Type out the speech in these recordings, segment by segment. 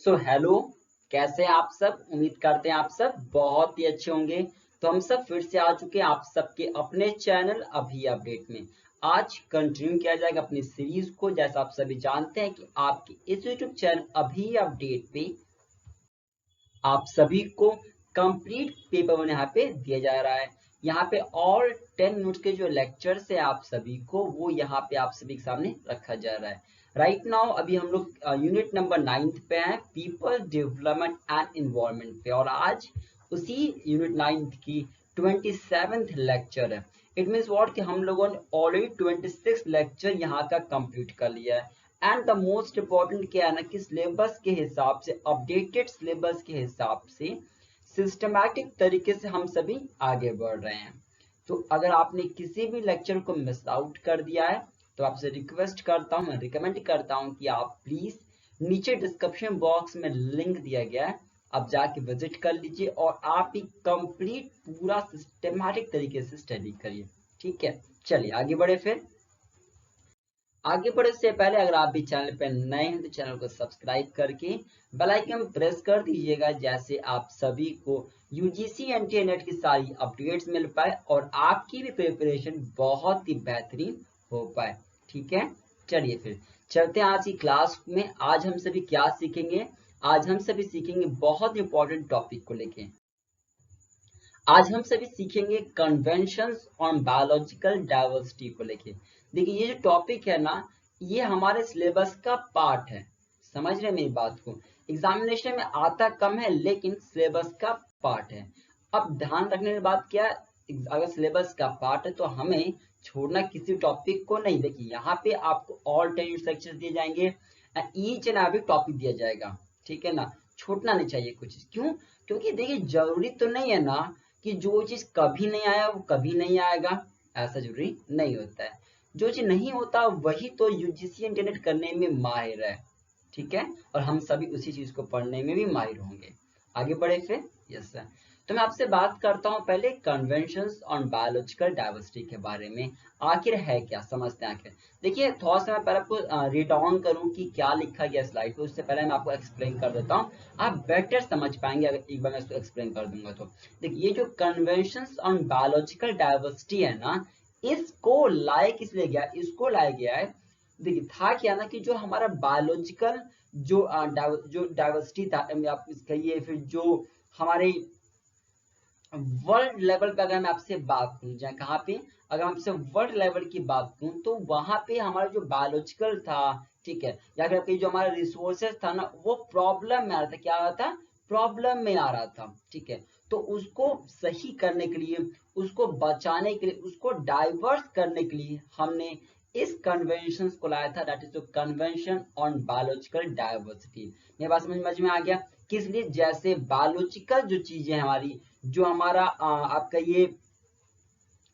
So hello, कैसे हैं आप सब। उम्मीद करते हैं आप सब बहुत ही अच्छे होंगे। तो हम सब फिर से आ चुके हैं आप सबके अपने चैनल अभी अपडेट में। आज कंटिन्यू किया जाएगा अपनी सीरीज को। जैसा आप सभी जानते हैं कि आपके इस यूट्यूब चैनल अभी अपडेट पे आप सभी को कंप्लीट पेपर वन यहाँ पे दिया जा रहा है। यहाँ पे ऑल 10 मिनट्स के जो लेक्चर्स है आप सभी को वो यहाँ पे आप सभी के सामने रखा जा रहा है। राइट नाउ अभी हम लोग यूनिट नंबर 9 पे हैं, पीपल डेवलपमेंट एंड इन्वायरमेंट पे, और आज उसी यूनिट 9 की 27th लेक्चर है। इट मीन्स व्हाट कि हम लोगों ने ऑलरेडी 26 लेक्चर यहाँ का कंप्लीट कर लिया है। एंड द मोस्ट इम्पोर्टेंट क्या है ना कि सिलेबस के हिसाब से, अपडेटेड सिलेबस के हिसाब से सिस्टमैटिक तरीके से हम सभी आगे बढ़ रहे हैं। तो अगर आपने किसी भी लेक्चर को मिस आउट कर दिया है तो आपसे रिक्वेस्ट करता हूं, मैं रिकमेंड करता हूं कि आप प्लीज नीचे डिस्क्रिप्शन बॉक्स में लिंक दिया गया है, आप जाके विजिट कर लीजिए और आप भी कंप्लीट पूरा सिस्टमैटिक तरीके से स्टडी करिए। ठीक है, चलिए आगे बढ़े। फिर आगे बढ़ने से पहले अगर आप भी चैनल पर नए हैं तो चैनल को सब्सक्राइब करके बेल आइकन प्रेस कर दीजिएगा, जैसे आप सभी को यूजीसी एनटीए नेट की सारी अपडेट्स मिल पाए और आपकी भी प्रिपरेशन बहुत ही बेहतरीन हो पाए। ठीक है, चलिए फिर चलते हैं आज की क्लास में। आज हम सभी क्या सीखेंगे? आज हम सभी सीखेंगे बहुत इंपॉर्टेंट टॉपिक को लेके। आज हम सभी सीखेंगे कन्वेंशंस ऑन बायोलॉजिकल डाइवर्सिटी को लेके। देखिए ये जो टॉपिक है ना, ये हमारे सिलेबस का पार्ट है। समझ रहे हैं मेरी बात को? एग्जामिनेशन में आता कम है लेकिन सिलेबस का पार्ट है। अब ध्यान रखने की बात क्या है, अगर सिलेबस का पार्ट है तो हमें छोड़ना किसी टॉपिक को नहीं। देखिए यहाँ पे आपको ऑल 10 सेक्शन दिए जाएंगे, ईच एंड एवरी टॉपिक दिया जाएगा। ठीक है ना, छोड़ना नहीं चाहिए कुछ। क्यों? क्योंकि देखिए जरूरी तो नहीं है ना कि जो चीज कभी नहीं आया वो कभी नहीं आएगा, ऐसा जरूरी नहीं होता है। जो चीज नहीं होता वही तो यूजीसी इंटरनेट करने में माहिर है। ठीक है, और हम सभी उसी चीज को पढ़ने में भी माहिर होंगे। आगे बढ़े फिर। यस सर, तो मैं आपसे बात करता हूँ पहले कन्वेंशंस ऑन बायोलॉजिकल डाइवर्सिटी के बारे में। आखिर है क्या, समझते हैं आखिर। देखिए थोड़ा सा मैं पहले आपको रीड ऑन करूँ कि क्या लिखा गया स्लाइड पे, उससे पहले मैं आपको एक्सप्लेन कर देता हूँ। आप बेटर समझ पाएंगे अगर एक बार मैं इसको एक्सप्लेन कर दूंगा तो। देखिए ये जो कन्वेंशंस ऑन बायोलॉजिकल डाइवर्सिटी है ना, इसको लाया किस लिए गया, इसको लाया गया है। देखिए था क्या ना कि जो हमारा बायोलॉजिकल जो डाइवर्सिटी था, आप कहिए फिर जो हमारे वर्ल्ड लेवल पे अगर मैं आपसे बात करूं, जहाँ कहाँ पे अगर मैं आपसे वर्ल्ड लेवल की बात करूं तो वहां पे हमारा जो बायोलॉजिकल था, ठीक है, या फिर जो हमारा रिसोर्सेज था ना, वो प्रॉब्लम में आ रहा था। क्या आ रहा था? प्रॉब्लम में आ रहा था। ठीक है, तो उसको सही करने के लिए, उसको बचाने के लिए, उसको डाइवर्स करने के लिए हमने इस कन्वेंशन को लाया था, that is the convention on biological diversity. मेरी बात समझ में आ गया? किस लिए? जैसे बायोलॉजिकल जो चीजें हमारी, जो हमारा आपका ये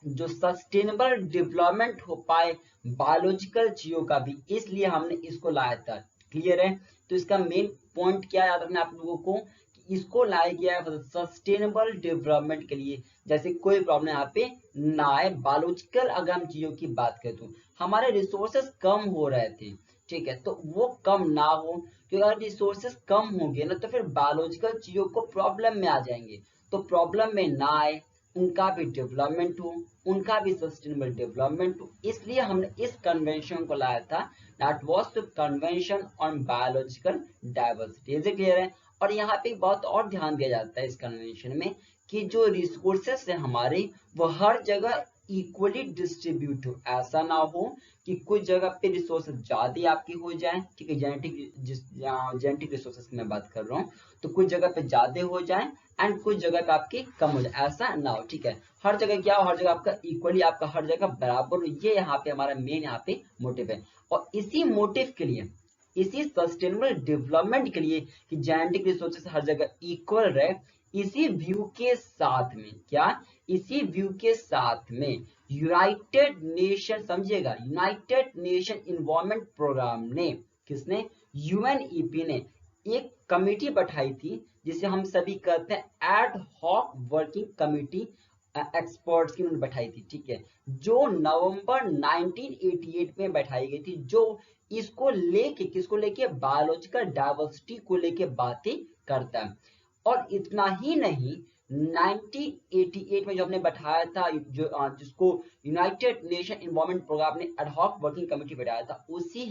जो सस्टेनेबल डेवलपमेंट हो पाए बायोलॉजिकल चीजों का भी, इसलिए हमने इसको लाया था। क्लियर है? तो इसका मेन पॉइंट क्या याद रखना आप लोगों को कि इसको लाया गया है सस्टेनेबल डेवलपमेंट के लिए, जैसे कोई प्रॉब्लम यहाँ पे ना आए। बायोलॉजिकल अगर हम चीजों की बात करें तो हमारे रिसोर्सेस कम हो रहे थे। ठीक है, तो वो कम ना हो, क्योंकि अगर रिसोर्सेस कम होंगे ना तो फिर बायोलॉजिकल चीजों को प्रॉब्लम में आ जाएंगे। तो प्रॉब्लम में ना आए, उनका भी डेवलपमेंट हो, उनका भी सस्टेनेबल डेवलपमेंट हो, इसलिए हमने इस कन्वेंशन को लाया था, that was the convention on biological diversity. Is it clear है? और यहाँ पे बहुत और ध्यान दिया जाता है इस कन्वेंशन में कि जो रिसोर्सेस है हमारे वो हर जगह इक्वली डिस्ट्रीब्यूट हो। ऐसा ना हो कि कुछ जगह पे रिसोर्सेज ज्यादा आपकी हो जाए, ठीक है, जेनेटिक रिसोर्सेज की मैं बात कर रहा हूँ, तो कुछ जगह पे ज्यादा हो जाए एंड कुछ जगह पे आपकी कम हो जाए, ऐसा ना हो। ठीक है, हर जगह क्या हो, हर जगह आपका इक्वली, आपका हर जगह बराबर हो। ये यहाँ पे हमारा मेन यहाँ पे मोटिव है। और इसी मोटिव के लिए, इसी सस्टेनेबल डेवलपमेंट के लिए कि जेनेटिक रिसोर्सेस हर जगह इक्वल रहे, इसी व्यू के साथ में, क्या, इसी व्यू के साथ में यूनाइटेड नेशन, समझिएगा, यूनाइटेड नेशन इन्वायरमेंट प्रोग्राम ने, किसने? यूएनईपी ने एक कमेटी बैठाई थी जिसे हम सभी कहते हैं ad hoc working committee experts की उन्होंने बैठाई थी, ठीक है, जो नवंबर 1988 में बैठाई गई थी, जो इसको लेके, किसको लेके, बायोलॉजिकल डाइवर्सिटी को लेके बातें करता है। और इतना ही नहीं, 1988 में जो हमने बैठाया था, जो जिसको यूनाइटेड नेशन एनवायरनमेंट प्रोग्राम ने एडहॉक वर्किंग कमेटी बैठाया था, उसी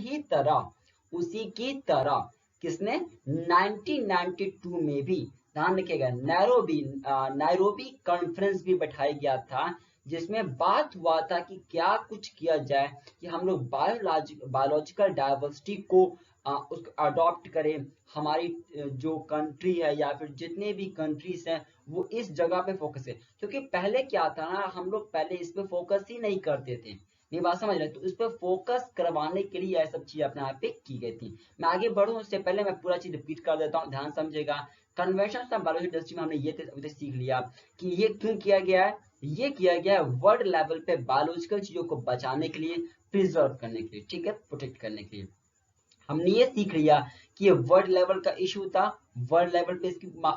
की तरह किसने 1992 में भी, ध्यान रखिएगा, नायरोबी कॉन्फ्रेंस भी बैठाया गया था, जिसमें बात हुआ था कि क्या कुछ किया जाए कि हम लोग बायोलॉजिकल डाइवर्सिटी को उसको अडॉप्ट करें। हमारी जो कंट्री है या फिर जितने भी कंट्रीज हैं वो इस जगह पे फोकस है, क्योंकि पहले क्या था ना, हम लोग पहले इस पे फोकस ही नहीं करते थे। ये बात समझ रहे हैं? तो इस पे फोकस करवाने के लिए यह सब चीज अपने यहाँ पे की गई थी। मैं आगे बढ़ूं उससे पहले मैं पूरा चीज रिपीट कर देता हूँ, ध्यान समझेगा। कन्वेंशन ऑफ बायोलॉजी इंडस्ट्री में हमने ये अभी तक सीख लिया कि ये क्यों किया गया है। ये किया गया है वर्ल्ड लेवल पे बायोलॉजिकल चीजों को बचाने के लिए, प्रिजर्व करने के लिए, ठीक है, प्रोटेक्ट करने के लिए। हमने ये सीख लिया कि ये वर्ल्ड लेवल का इशू था, वर्ल्ड लेवल पे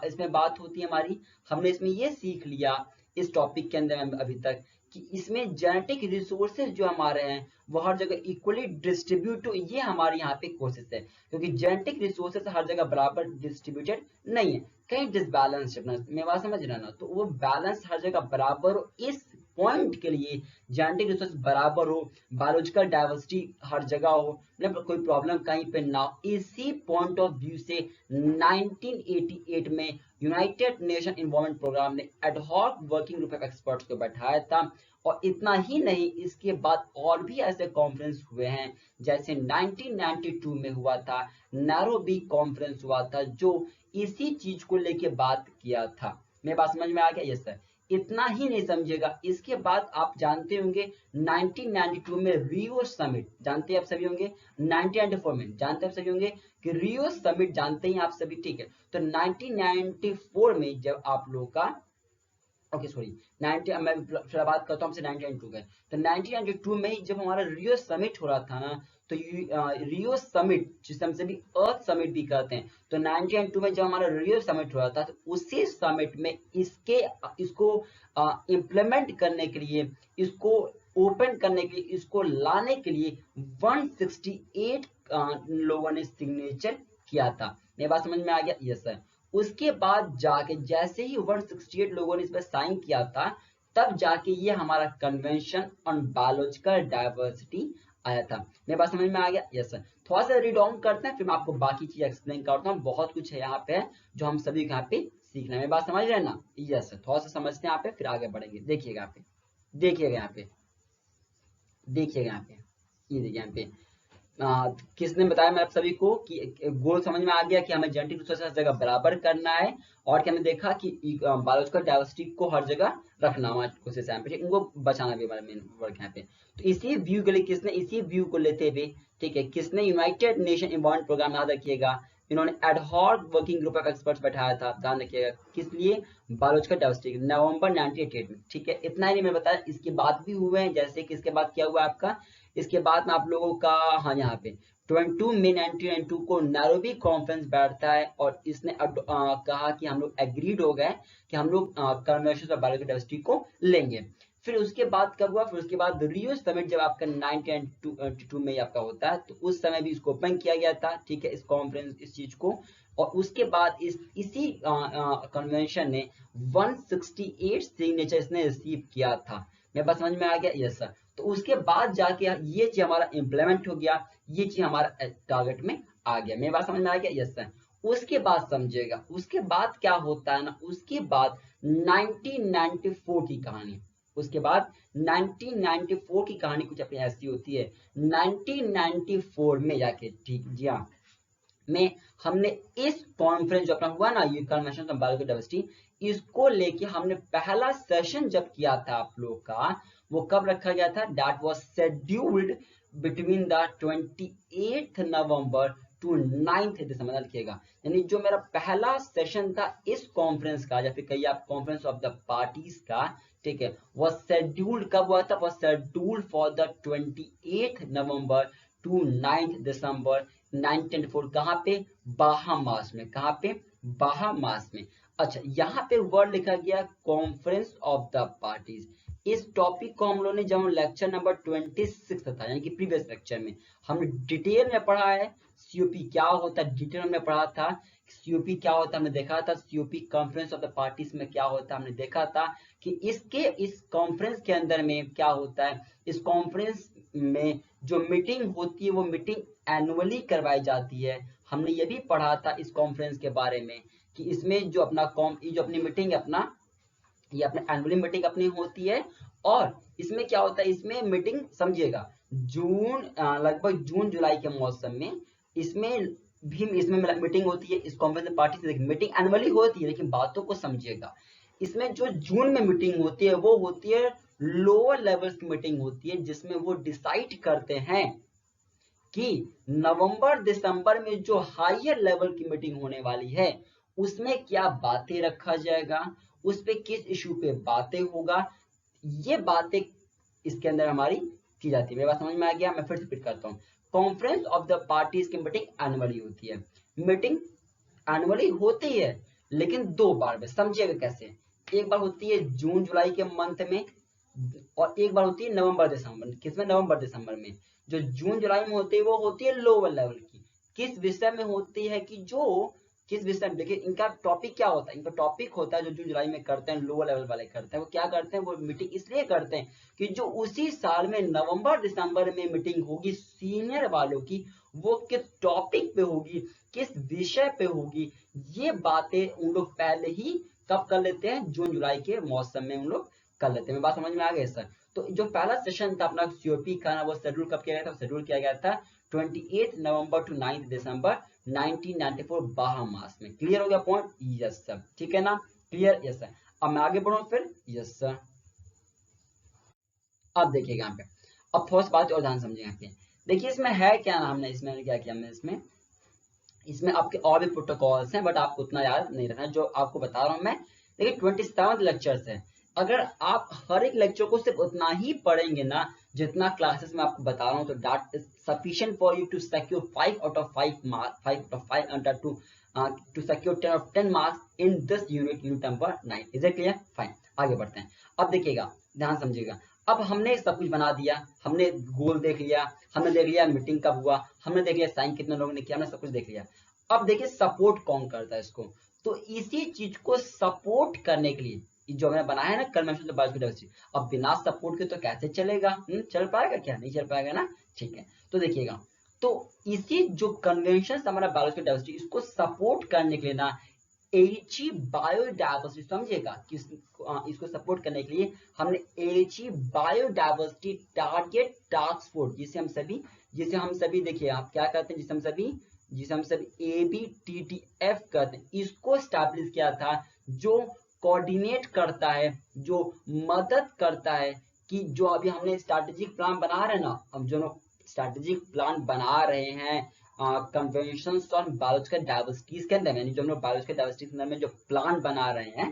इसमें बात होती है हमारी। हमने इसमें ये सीख लिया इस टॉपिक के अंदर में अभी तक कि इसमें जेनेटिक रिसोर्सेज जो हमारे हैं वो हर जगह इक्वली डिस्ट्रीब्यूट हो, ये हमारे यहाँ पे कोशिश है, क्योंकि जेनेटिक रिसोर्सेज हर जगह बराबर डिस्ट्रीब्यूटेड नहीं है, कहीं डिसबैलेंस है। मैं बात समझ रहा ना, तो वो बैलेंस हर जगह बराबर हो, इस पॉइंट के लिए जेनेटिक रिसोर्स बराबर हो, बायोलॉजिकल डाइवर्सिटी हर जगह हो, मतलब कोई प्रॉब्लम कहीं पे ना हो। इसी पॉइंट ऑफ व्यू से 1988 में यूनाइटेड नेशन एनवायरनमेंट प्रोग्राम ने ad hoc working group of experts को बैठाया था। और इतना ही नहीं, इसके बाद और भी ऐसे कॉन्फ्रेंस हुए हैं, जैसे 1992 में हुआ था नैरोबी कॉन्फ्रेंस हुआ था, जो इसी चीज को लेके बात किया था। मेरी बात समझ में आ गया? Yes sir. इतना ही नहीं समझिएगा, इसके बाद आप जानते होंगे 1992 में रियो समिट, जानते हैं आप सभी होंगे, 1994 में जानते हैं आप सभी होंगे कि रियो समिट जानते हैं आप सभी, ठीक है। तो 1994 में जब आप लोगों का, ओके सॉरी, 90, मैं फिर बात करता हूँ आपसे 1992 का। तो 1992 में ही जब हमारा रियो समिट हो रहा था ना, तो रियो समिट जिसे हम सभी अर्थ समिट भी कहते हैं, तो 1992 में जब हमारा रियो समिट हो रहा था, तो उसी समिट में इसको इम्प्लीमेंट करने के लिए, इसको ओपन करने के लिए, इसको लाने के लिए 168 लोगों ने सिग्नेचर किया था। मेरी बात समझ में आ गया? Yes sir. उसके बाद जाके जैसे ही 168 लोगों ने इस पर साइन किया था, तब जाके ये हमारा कन्वेंशन ऑन बायोलॉजिकल डाइवर्सिटी आया था। मेरी बात समझ में आ गया? Yes sir. थोड़ा सा रीड ऑन करते हैं, फिर मैं आपको बाकी चीज एक्सप्लेन करता हूँ। बहुत कुछ है यहाँ पे जो हम सभी यहाँ पे सीखना है। मेरी बात समझ रहे हैं ना? Yes sir. थोड़ा सा समझते हैं यहाँ पे, फिर आगे बढ़ेंगे। देखिएगा यहाँ पे, देखिएगा यहाँ पे, देखिएगा यहाँ पे, ये देखिए यहाँ पे किसने बताया मैं आप सभी को कि गोल समझ में आ गया कि हमें जेनेटिक रिसोर्स हर जगह बराबर करना है, और कि हमने देखा कि बायोलॉजिकल डाइवर्सिटी को हर जगह रखना हमारी कोशिश है, इनको बचाना भी हमारा मेन वर्क यहाँ पे। तो इसी व्यू के लिए किसने, इसी व्यू को लेते हुए, ठीक है, किसने यूनाइटेड नेशन एनवायरनमेंट प्रोग्राम, याद रखिएगा, इन्होंने ad hoc working group of experts बैठाया था, ध्यान रखिएगा, किस लिए, बायोलॉजिकल डाइवर्सिटी, नवंबर 1988 में, ठीक है। इतना ही नहीं मैं बताया, इसके बाद भी हुए हैं, जैसे कि इसके बाद क्या हुआ आपका, इसके बाद में आप लोगों का, हाँ यहाँ पे 22 मई 1992 को नैरोबी कॉन्फ्रेंस बैठता है, और इसने कहा कि हम लोग एग्रीड हो गए कि हम लोग कन्वेंशन ऑफ बायोलॉजिकल डाइवर्सिटी को लेंगे। फिर उसके बाद कब हुआ, फिर उसके बाद रियो समिट जब आपका 1992 में आपका होता है, तो उस समय भी इसको ओपन किया गया था, ठीक है, इस कॉन्फ्रेंस, इस चीज को। और उसके बाद इसी कन्वेंशन ने 168 सिग्नेचर इसने रिसीव किया था। मेरे पास समझ में आ गया? Yes sir. तो उसके बाद जाके ये चीज हमारा इम्प्लीमेंट हो गया, ये चीज हमारा टारगेट में आ गया। मेरी बात समझ में आ गया? Yes sir. उसके बाद समझिएगा, उसके बाद क्या होता है ना, उसके बाद 1994 की कहानी, उसके बाद 1994 की कहानी कुछ अपनी ऐसी होती है। 1994 में जाके, ठीक जी हाँ, में हमने इस कॉन्फ्रेंस जो अपना हुआ ना, ये कन्वेंशन ऑन बायोलॉजिकल डाइवर्सिटी, इसको लेके हमने पहला सेशन जब किया था आप लोग का, वो कब रखा गया था, that was scheduled between the 28th November to 9th December, लिखिएगा। यानी जो मेरा पहला सेशन था इस कॉन्फ्रेंस का, या फिर कहिए आप कॉन्फ्रेंस ऑफ द पार्टीज का, ठीक है, वो शेड्यूल्ड कब हुआ था, वो scheduled for the 28th November to 9th December 1994 कहाँ पे, बाहामास में। कहाँ पे, बाहामास में। अच्छा, यहाँ पे वर्ड लिखा गया कॉन्फ्रेंस ऑफ द पार्टीज। इस टॉपिक को हम लोगों ने जब लेक्चर नंबर 26 था यानी कि प्रीवियस लेक्चर में हमने डिटेल में पढ़ा है सीओपी क्या होता है, डिटेल हमने पढ़ा था सीओपी क्या होता है, हमने देखा था COP conference of the parties में क्या होता है, हमने देखा था कि इस कॉन्फ्रेंस के अंदर में क्या होता है। इस कॉन्फ्रेंस में जो मीटिंग होती है वो मीटिंग एनुअली करवाई जाती है। हमने ये भी पढ़ा था इस कॉन्फ्रेंस के बारे में कि इसमें जो अपनी मीटिंग अपना ये अपने एनुअल मीटिंग अपनी होती है। और इसमें क्या होता है, इसमें मीटिंग समझिएगा लगभग जून जुलाई के मौसम में इसमें मीटिंग होती है। इस कॉन्फ्रेंस पार्टी से मीटिंग एनुअली होती है, लेकिन बातों को समझिएगा। इसमें जो जून में मीटिंग होती है वो होती है लोअर लेवल्स की मीटिंग होती है, जिसमें वो डिसाइड करते हैं कि नवंबर दिसंबर में जो हायर लेवल की मीटिंग होने वाली है उसमें क्या बातें रखा जाएगा, उस पे किस इशू पे बातें होगा। ये बातें इसके अंदर हमारी की जाती है। मेरी बात समझ में आ गया? मैं फिर से रिपीट करता हूँ। कॉन्फ्रेंस ऑफ द पार्टीज की मीटिंग एनुअली होती है। मीटिंग एनुअली होती है लेकिन दो बार में, समझिएगा कैसे। एक बार होती है जून जुलाई के मंथ में और एक बार होती है नवंबर दिसंबर में। किसमें? नवंबर दिसंबर में। जो जून जुलाई में होती है वो होती है लोअर लेवल की। किस विषय में होती है कि किस विषय में, देखिए इनका टॉपिक क्या होता है। इनका टॉपिक होता है जो जून जुलाई में करते हैं, लोअर लेवल वाले करते हैं, वो क्या करते हैं, वो मीटिंग इसलिए करते हैं कि जो उसी साल में नवंबर दिसंबर में मीटिंग होगी सीनियर वालों की, वो किस टॉपिक पे होगी, किस विषय पे होगी, ये बातें उन लोग पहले ही कब कर लेते हैं, जून जुलाई के मौसम में उन लोग कर लेते हैं। बात समझ में आ गई सर? तो जो पहला सेशन था अपना सीओपी का ना, वो शेड्यूल कब किया गया था? शेड्यूल किया गया था 28 नवंबर टू 9 दिसंबर 1994 बाहामास में। क्लियर हो गया पॉइंट? यस सर, ठीक है ना? क्लियर? Yes sir. अब मैं आगे बढ़ूं फिर? Yes sir. अब देखिएगा यहाँ पे, अब थोड़ा सा बात और ध्यान समझिए यहाँ पे। देखिए इसमें है क्या ना, हमने इसमें क्या किया, हमने इसमें आपके और भी प्रोटोकॉल्स हैं, बट आपको उतना याद नहीं रखना जो आपको बता रहा हूँ मैं। देखिए 27 लेक्चर्स है। अगर आप हर एक लेक्चर को सिर्फ उतना ही पढ़ेंगे ना जितना क्लासेस में आपको बता रहा हूँ, तो that is sufficient for you to secure 5 out of 5 marks, 5 out of 5 under to secure 10 of 10 marks in this unit number 9। Is it clear? Fine, आगे बढ़ते हैं। अब देखिएगा, ध्यान समझिएगा। अब हमने सब कुछ बना दिया, हमने गोल देख लिया, हमने देख लिया मीटिंग कब हुआ, हमने देख लिया साइन कितने लोगों ने किया, हमने सब कुछ देख लिया। अब देखिए सपोर्ट कौन करता है इसको। तो इसी चीज को सपोर्ट करने के लिए जो हमने बनाया है ना कन्वेंशन ऑफ बायोडाइवर्सिटी, अब बिना सपोर्ट के तो कैसे चलेगा? चल पाएगा क्या? नहीं चल पाएगा ना। ठीक है, तो देखिएगा, तो इसी जो कन्वेंशन हमारा बायोडाइवर्सिटी, इसको सपोर्ट करने के लिए ना एची बायोडाइवर्सिटी, समझिएगा कि इसको सपोर्ट करने के लिए हमने Aichi biodiversity target task force, जिसे हम सभी देखिए आप क्या कहते हैं, जिसे हम सभी ABTTF कहते हैं, इसको स्टैब्लिश किया था, जो कोऑर्डिनेट करता है, जो मदद करता है कि जो अभी हमने स्ट्रैटेजिक प्लान बना रहे हैं ना, अब जो स्ट्रैटेजिक प्लान बना रहे हैं कन्वेंशंस ऑन बायोलॉजिकल डाइवर्सिटीज के अंदर, यानी जो हम लोग बायोलॉजिकल डाइवर्सिटी के अंदर में जो प्लान बना रहे हैं,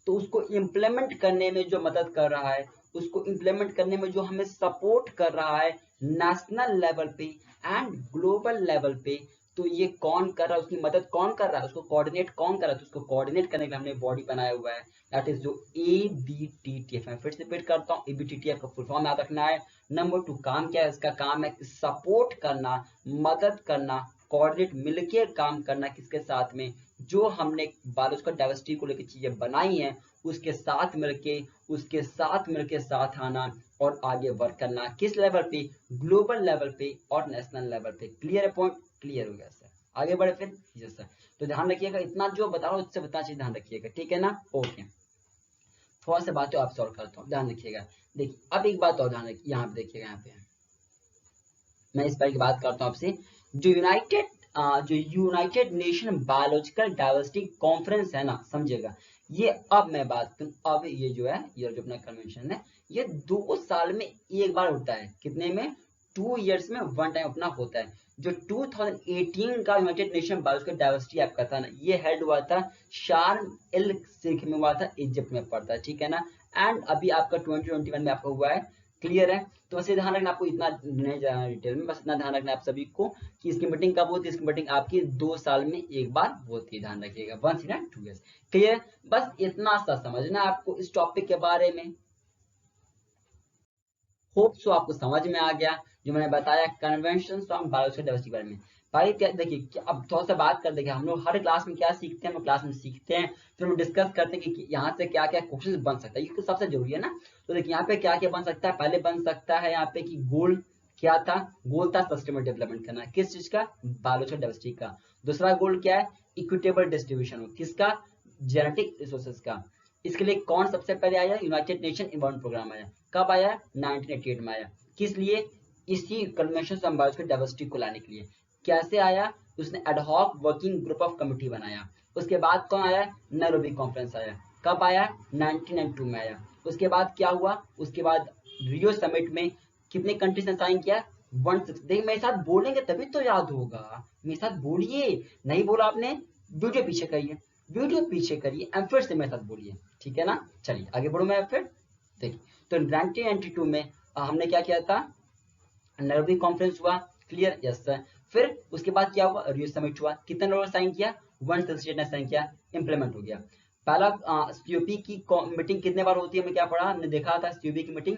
तो उसको इम्प्लीमेंट करने में जो मदद कर रहा है, उसको इम्प्लीमेंट करने में जो हमें सपोर्ट कर रहा है नेशनल लेवल पे एंड ग्लोबल लेवल पे, तो ये कौन कर रहा है, उसकी मदद कौन कर रहा है, उसको कोऑर्डिनेट कौन कर रहा है, तो उसको कोऑर्डिनेट करने के लिए हमने बॉडी बनाया हुआ है, दैट इज जो ABTTF। मैं फिर से रिपीट करता हूँ, ABTTF का फुल फॉर्म याद रखना है। नंबर 2 काम क्या है इसका? काम है सपोर्ट करना, मदद करना, कोऑर्डिनेट, मिलके काम करना, किसके साथ में? जो हमने बायोलॉजिकल डाइवर्सिटी को लेकर चीजें बनाई हैं उसके साथ मिलके साथ आना और आगे वर्क करना, किस लेवल पे? ग्लोबल लेवल पे और नेशनल लेवल पे। क्लियर है पॉइंट? क्लियर हो गया सर, आगे बढ़े फिर? Yes sir. तो ध्यान रखिएगा, इतना जो बता रहा हूँ उससे बता चीज ध्यान रखिएगा, ठीक है ना? ओके, थोड़ा सा बातें आप सॉल्व करता हूँ, ध्यान रखिएगा। देखिए अब एक बात और ध्यान रखिए, यहाँ पे देखिएगा, यहाँ पे मैं इस पर की बात करता हूँ आपसे। जो United nation biological diversity conference है ना, समझिएगा, ये अब मैं बात करूँ, अब ये जो है, ये जो अपना कन्वेंशन है, ये 2 साल में एक बार होता है। कितने में? 2 इयर्स में 1 टाइम अपना होता है। जो 2018 का यूनाइटेड नेशन बायोलॉजिकल डाइवर्सिटी आपका था ना, ये हेड हुआ था शार्म एल शेख में, हुआ था, इजिप्ट में पड़ता है, ठीक है ना? एंड अभी आपका 2021 में आपका हुआ है क्लियर है। तो बस ये ध्यान रखना, आपको इतना नहीं जाना डिटेल में, बस इतना ध्यान रखना आप सभी को कि इसकी मीटिंग कब होती है। इसकी मीटिंग आपकी 2 साल में एक बार होती है, ध्यान रखिएगा, 1 इन 2 years। क्लियर, बस इतना सा समझना आपको इस टॉपिक के बारे में। होप सो आपको समझ में आ गया जो मैंने बताया कन्वेंशन ऑन बायोलॉजिकल डाइवर्सिटी के बारे में। भाई क्या देखिए, अब थोड़ा सा बात कर देखिए, हम लोग हर क्लास में क्या सीखते हैं, हम लोग क्लास में सीखते हैं, फिर हम डिस्कस करते हैं कि यहाँ से क्या क्या क्वेश्चन बन सकता है, ये तो सबसे जरूरी है ना। तो देखिए यहाँ पे क्या क्या बन सकता है, पहले बन सकता है यहाँ पे कि गोल क्या था, गोल था सस्टेनेबल डेवलपमेंट करना, किस चीज का, बायोलॉजिकल डाइवर्सिटी का। दूसरा गोल क्या है, इक्विटेबल डिस्ट्रीब्यूशन हो, किसका, जेनेटिक रिसोर्सेज का। इसके लिए कौन सबसे पहले आया, यूनाइटेड नेशन इन्वायरमेंट प्रोग्राम आया, कब आया, 1988 में आया। किस लिए, इसी कन्वेंशन ऑन बायोलॉजिकल डाइवर्सिटी को लाने के लिए। कैसे आया, उसने ad hoc working group of committee बनाया। उसके बाद कौन आया, नैरोबी कॉन्फ्रेंस आया, कब आया, 1992 में आया। उसके बाद क्या हुआ, उसके बाद रियो समिट में कितने कंट्रीज ने साइन किया, 160। देखिए मेरे साथ बोलेंगे तभी तो याद होगा, मेरे साथ बोलिए, नहीं बोला आपने वीडियो पीछे करिए, वीडियो पीछे करिए एंड फिर से मेरे साथ बोलिए, ठीक है ना। चलिए आगे बढ़ू मैं फिर। देखिए तो 1992 में हमने क्या किया था, नैरोबी कॉन्फ्रेंस हुआ, क्लियर, यस सर। फिर उसके बाद क्या हुआ, रियो समिट हुआ, कितने लोगों ने साइन किया, 160 स्टेट ने साइन किया, इंप्लीमेंट हो गया। पहला सीओपी की मीटिंग कितने बार होती है, हमने क्या पढ़ा, हमने देखा था सीओपी की मीटिंग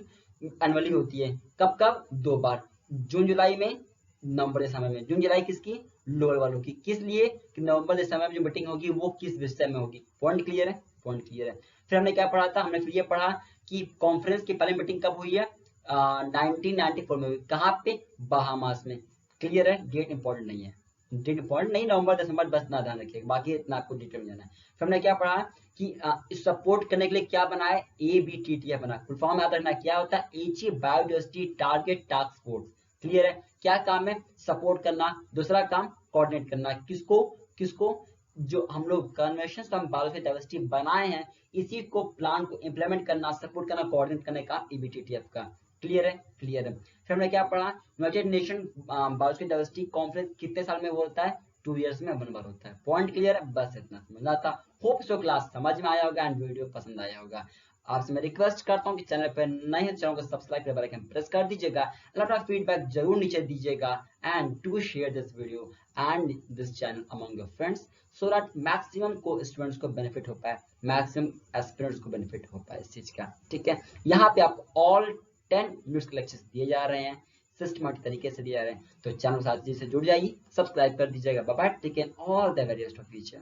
एनुअली होती है, कब कब, 2 बार, जून जुलाई में, नवंबर दिसंबर में। जून जुलाई किसकी, लोअर वालों की, किस लिए कि नवंबर दिसंबर में जो मीटिंग होगी वो किस विषय में होगी। पॉइंट क्लियर है, पॉइंट क्लियर है। फिर हमने क्या पढ़ा था, हमने फिर ये पढ़ा कि कॉन्फ्रेंस की पहली मीटिंग कब हुई है, 1994 में हुई, कहाँ पे, बहामास में। क्लियर है, डेट इंपॉर्टेंट नहीं है, डेट इंपॉर्टेंट नहीं, नवंबर दिसंबर बस ना ध्यान रखिएगा, बाकी इतना आपको डिटेल में जाना है। फिर हमने क्या पढ़ा कि सपोर्ट करने के लिए क्या बना है, ABTTF बना, फुल फॉर्म याद रखना क्या होता है, Aichi biodiversity target task force. Clear है, क्या काम है, सपोर्ट करना, दूसरा काम कोऑर्डिनेट करना, किसको, किसको, जो हम लोग कन्वेंशन ऑन बायोलॉजिकल डाइवर्सिटी बनाए हैं, इसी को प्लान को इंप्लीमेंट करना, सपोर्ट करना, कोऑर्डिनेट करने का ABTTF का। क्लियर है, क्लियर है। फिर हमने क्या पढ़ा, United nation biological diversity conference कितने साल में होता है, 2 years में 1 बार होता है। पॉइंट क्लियर है, बस इतना समझना था। होप सो क्लास समझ में आया होगा एंड वीडियो पसंद आया होगा। आपसे मैं रिक्वेस्ट करता हूँ कि चैनल पर नए हैं, चैनल को सब्सक्राइब कर बेल आइकन प्रेस कर दीजिएगा, अपना फीडबैक जरूर नीचे दीजिएगा and to share this video and this channel among your friends, so that maximum को स्टूडेंट्स को बेनिफिट हो पाए, मैक्सिमम एस्पिरेंट्स को बेनिफिट हो पाए इस चीज का। ठीक है, यहाँ पे आपको ऑल 10 मिनट्स के लेक्चर्स दिए जा रहे हैं, सिस्टमैटिक तरीके से दिए जा रहे हैं, तो चैनल साथ से जुड़ जाइए, सब्सक्राइब कर दीजिएगा। Bye bye, take care, all the very best of future.